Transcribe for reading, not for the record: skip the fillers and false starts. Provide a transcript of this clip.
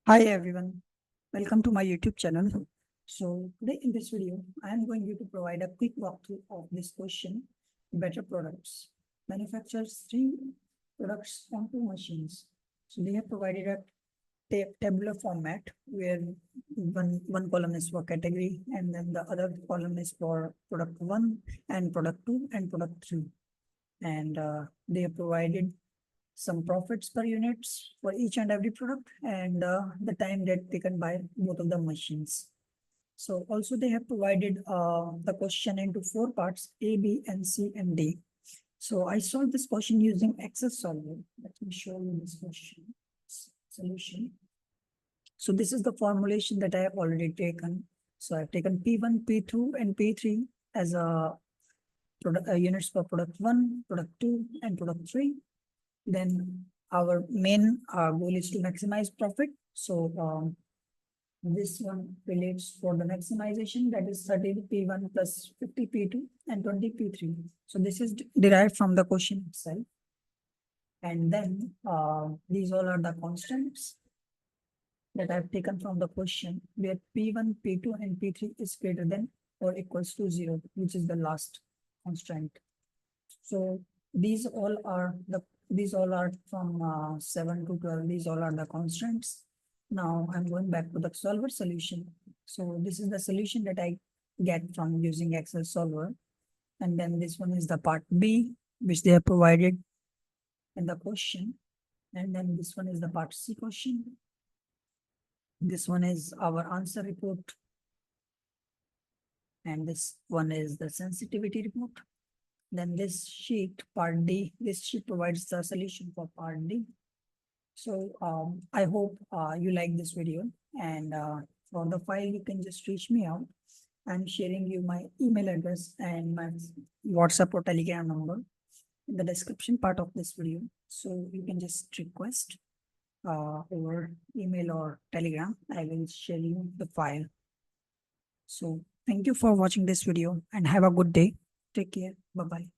Hi everyone, welcome to my YouTube channel. So today in this video, I am going to provide a quick walkthrough of this question, better products. Manufactures three products on two machines. So they have provided a tabular format where one column is for category and then the other column is for product 1 and product 2 and product 3. And they have provided some profits per units for each and every product and the time that taken by both of the machines. So also they have provided the question into 4 parts, A, B, and C, and D. So I solved this question using Excel solver. Let me show you this question solution. So this is the formulation that I have already taken. So I've taken P1, P2, and P3 as a product units for product 1, product 2, and product 3. Then our main goal is to maximize profit. So this one relates for the maximization, that is 30 P1 plus 50 P2 and 20 P3. So this is derived from the question itself. And then these all are the constants that I've taken from the question, where P1, P2, and P3 is greater than or equals to 0, which is the last constant. So these all are from 7 to 12. These all are the constants. Now I'm going back to the solver solution. So this is the solution that I get from using Excel solver. And then this one is the part B, which they have provided in the question. And then this one is the part C question. This one is our answer report. And this one is the sensitivity report. Then this sheet, part D, this sheet provides the solution for part D. So I hope you like this video, and for the file, you can just reach me out. I'm sharing you my email address and my WhatsApp or Telegram number in the description part of this video. So you can just request over email or Telegram. I will share you the file. So thank you for watching this video and have a good day. Take care. Bye-bye.